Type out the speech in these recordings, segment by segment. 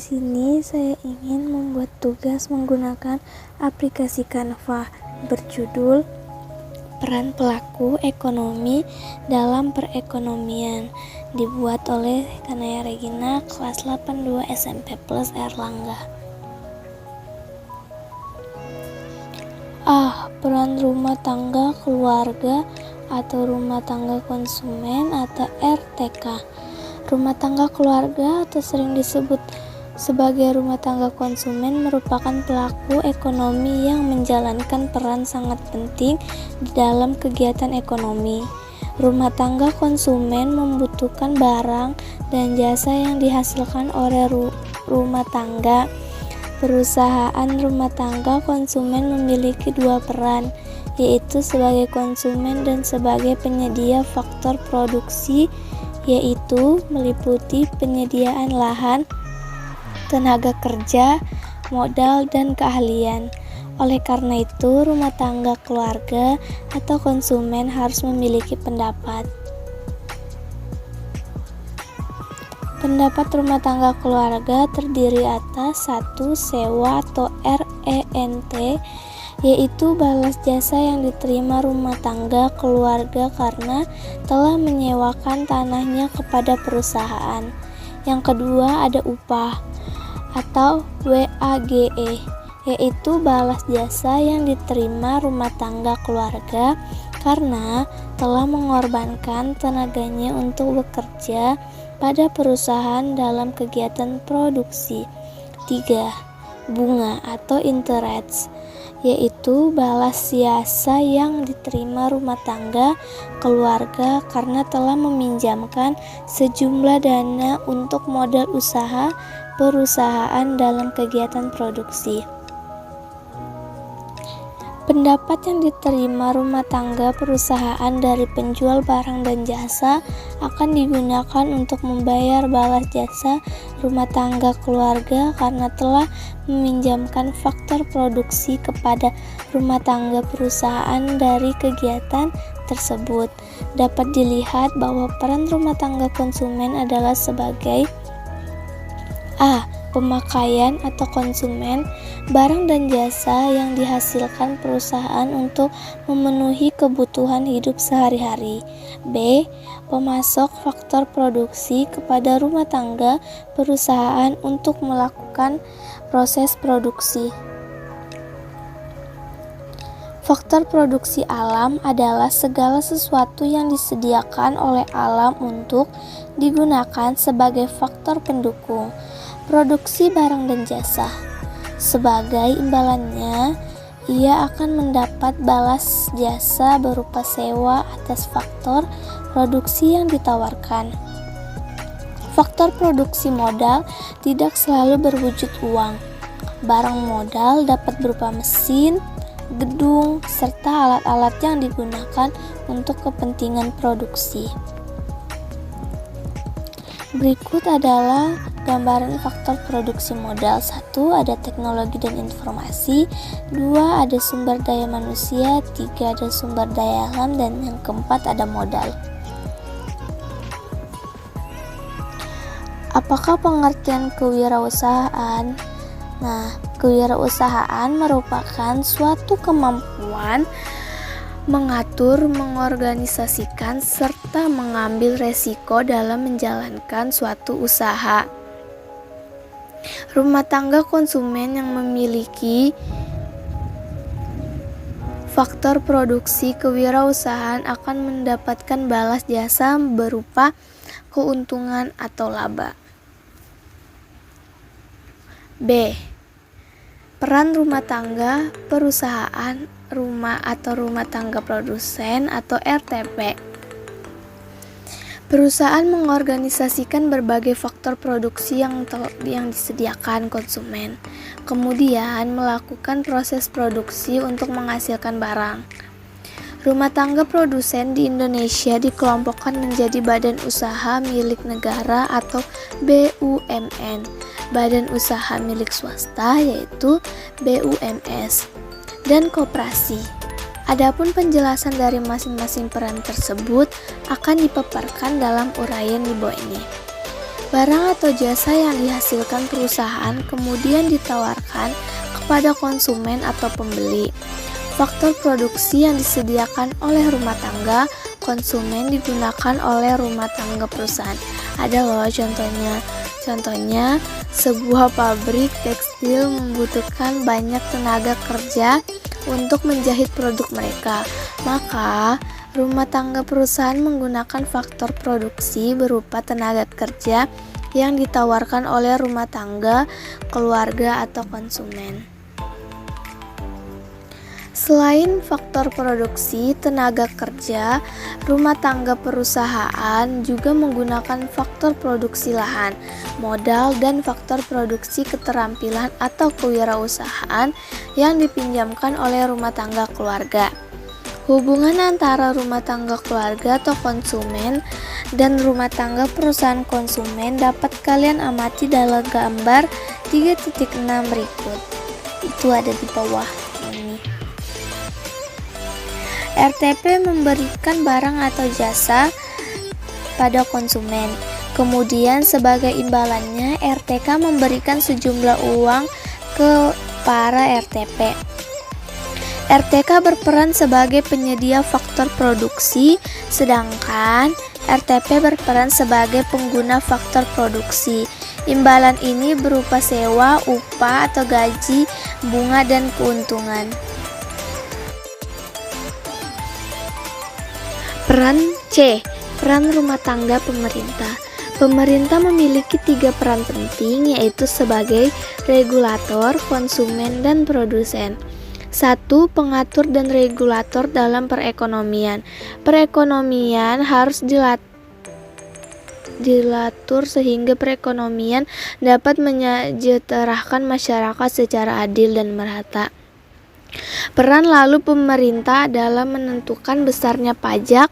sini saya ingin membuat tugas menggunakan aplikasi Canva berjudul Peran Pelaku Ekonomi dalam Perekonomian, dibuat oleh Kanaya Regina, kelas 82 SMP Plus Erlangga. Peran rumah tangga keluarga atau rumah tangga konsumen atau RTK. Rumah tangga keluarga atau sering disebut sebagai rumah tangga konsumen merupakan pelaku ekonomi yang menjalankan peran sangat penting di dalam kegiatan ekonomi. Rumah tangga konsumen membutuhkan barang dan jasa yang dihasilkan oleh rumah tangga. Perusahaan rumah tangga konsumen memiliki dua peran, yaitu sebagai konsumen dan sebagai penyedia faktor produksi, yaitu meliputi penyediaan lahan, tenaga kerja, modal, dan keahlian. Oleh karena itu, rumah tangga keluarga atau konsumen harus memiliki pendapat. Pendapat rumah tangga keluarga terdiri atas 1. Sewa atau RENT, yaitu balas jasa yang diterima rumah tangga keluarga karena telah menyewakan tanahnya kepada perusahaan. Yang kedua ada upah atau WAGE, yaitu balas jasa yang diterima rumah tangga keluarga karena telah mengorbankan tenaganya untuk bekerja pada perusahaan dalam kegiatan produksi. 3. Bunga atau interest, yaitu balas jasa yang diterima rumah tangga keluarga karena telah meminjamkan sejumlah dana untuk modal usaha perusahaan dalam kegiatan produksi. Pendapat yang diterima rumah tangga perusahaan dari penjual barang dan jasa akan digunakan untuk membayar balas jasa rumah tangga keluarga karena telah meminjamkan faktor produksi kepada rumah tangga perusahaan dari kegiatan tersebut. Dapat dilihat bahwa peran rumah tangga konsumen adalah sebagai pemakaian atau konsumen barang dan jasa yang dihasilkan perusahaan untuk memenuhi kebutuhan hidup sehari-hari. B. Pemasok faktor produksi kepada rumah tangga perusahaan untuk melakukan proses produksi. Faktor produksi alam adalah segala sesuatu yang disediakan oleh alam untuk digunakan sebagai faktor pendukung produksi barang dan jasa. Sebagai imbalannya, ia akan mendapat balas jasa berupa sewa atas faktor produksi yang ditawarkan. Faktor produksi modal tidak selalu berwujud uang. Barang modal dapat berupa mesin, gedung, serta alat-alat yang digunakan untuk kepentingan produksi. Berikut adalah gambaran faktor produksi modal. 1. Ada teknologi dan informasi. 2. Ada sumber daya manusia. 3. Ada sumber daya alam. Dan yang keempat ada modal. Apakah pengertian kewirausahaan? Kewirausahaan merupakan suatu kemampuan mengatur, mengorganisasikan, serta mengambil resiko dalam menjalankan suatu usaha. Rumah tangga konsumen yang memiliki faktor produksi kewirausahaan akan mendapatkan balas jasa berupa keuntungan atau laba. B. Peran rumah tangga perusahaan rumah atau rumah tangga produsen atau RTP. Perusahaan mengorganisasikan berbagai faktor produksi yang disediakan konsumen, kemudian melakukan proses produksi untuk menghasilkan barang. Rumah tangga produsen di Indonesia dikelompokkan menjadi badan usaha milik negara atau BUMN, badan usaha milik swasta yaitu BUMS, dan koperasi. Adapun penjelasan dari masing-masing peran tersebut akan dipaparkan dalam uraian di bawah ini. Barang atau jasa yang dihasilkan perusahaan kemudian ditawarkan kepada konsumen atau pembeli. Faktor produksi yang disediakan oleh rumah tangga konsumen digunakan oleh rumah tangga perusahaan. Ada loh contohnya. Contohnya, sebuah pabrik tekstil membutuhkan banyak tenaga kerja untuk menjahit produk mereka. Maka, rumah tangga perusahaan menggunakan faktor produksi berupa tenaga kerja yang ditawarkan oleh rumah tangga, keluarga, atau konsumen. Selain faktor produksi tenaga kerja, rumah tangga perusahaan juga menggunakan faktor produksi lahan, modal, dan faktor produksi keterampilan atau kewirausahaan yang dipinjamkan oleh rumah tangga keluarga. Hubungan antara rumah tangga keluarga atau konsumen dan rumah tangga perusahaan konsumen dapat kalian amati dalam gambar 3.6 berikut. Itu ada di bawah ini. RTP memberikan barang atau jasa pada konsumen. Kemudian sebagai imbalannya RTK memberikan sejumlah uang ke para RTP. RTK berperan sebagai penyedia faktor produksi, sedangkan RTP berperan sebagai pengguna faktor produksi. Imbalan ini berupa sewa, upah atau gaji, bunga, dan keuntungan. Peran C. Peran rumah tangga pemerintah. Pemerintah memiliki 3 peran penting, yaitu sebagai regulator, konsumen, dan produsen. 1. Pengatur dan regulator dalam perekonomian. Perekonomian harus diatur sehingga perekonomian dapat menyejahterakan masyarakat secara adil dan merata. Peran lalu pemerintah dalam menentukan besarnya pajak.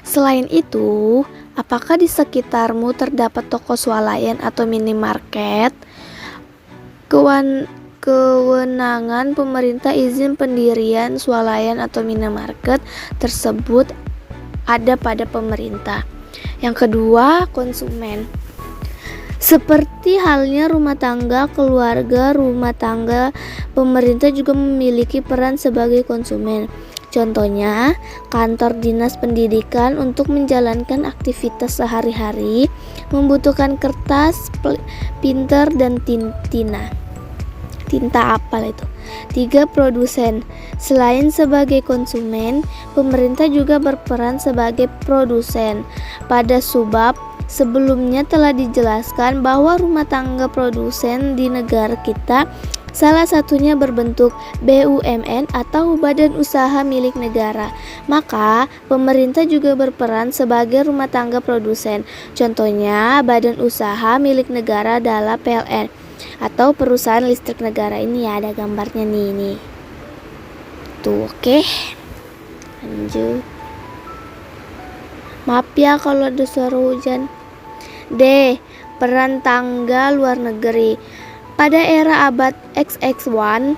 Selain itu, apakah di sekitarmu terdapat toko swalayan atau minimarket? Kewenangan pemerintah izin pendirian swalayan atau minimarket tersebut ada pada pemerintah. Yang kedua, konsumen. Seperti halnya rumah tangga, keluarga, rumah tangga, pemerintah juga memiliki peran sebagai konsumen. Contohnya, kantor dinas pendidikan untuk menjalankan aktivitas sehari-hari membutuhkan kertas, printer, dan tinta apal itu. 3. Produsen. Selain sebagai konsumen, pemerintah juga berperan sebagai produsen. Pada subbab sebelumnya telah dijelaskan bahwa rumah tangga produsen di negara kita salah satunya berbentuk BUMN atau badan usaha milik negara. Maka, pemerintah juga berperan sebagai rumah tangga produsen. Contohnya, badan usaha milik negara adalah PLN atau perusahaan listrik negara. Ini ya, ada gambarnya nih ini. Tuh, oke. Lanjut. Maaf ya kalau ada suara hujan. D. Peran tangga luar negeri. Pada era abad XX1,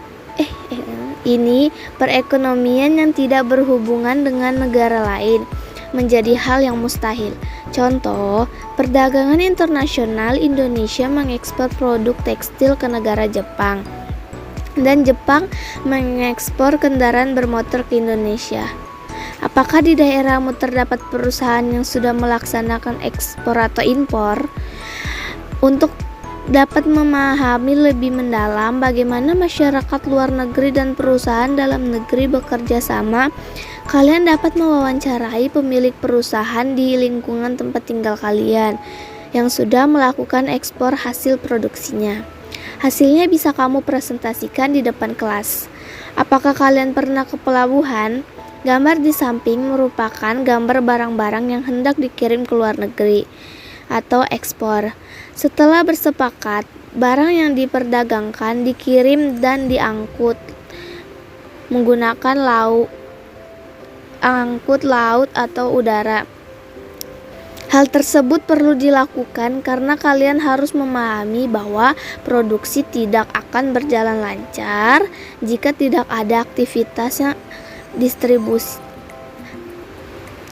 ini perekonomian yang tidak berhubungan dengan negara lain menjadi hal yang mustahil. Contoh, perdagangan internasional Indonesia mengekspor produk tekstil ke negara Jepang, dan Jepang mengekspor kendaraan bermotor ke Indonesia. Apakah di daerahmu terdapat perusahaan yang sudah melaksanakan ekspor atau impor? Untuk dapat memahami lebih mendalam bagaimana masyarakat luar negeri dan perusahaan dalam negeri bekerja sama, kalian dapat mewawancarai pemilik perusahaan di lingkungan tempat tinggal kalian yang sudah melakukan ekspor hasil produksinya. Hasilnya bisa kamu presentasikan di depan kelas. Apakah kalian pernah ke pelabuhan? Gambar di samping merupakan gambar barang-barang yang hendak dikirim ke luar negeri atau ekspor. Setelah bersepakat, barang yang diperdagangkan dikirim dan diangkut menggunakan angkut laut atau udara. Hal tersebut perlu dilakukan karena kalian harus memahami bahwa produksi tidak akan berjalan lancar jika tidak ada aktivitas yang distribusi.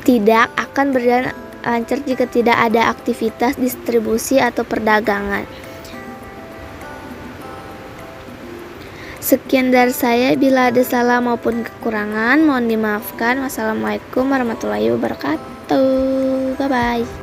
Tidak akan berjalan lancar jika tidak ada aktivitas distribusi atau perdagangan. Sekian dari saya, bila ada salah maupun kekurangan mohon dimaafkan. Wassalamualaikum warahmatullahi wabarakatuh. Bye bye.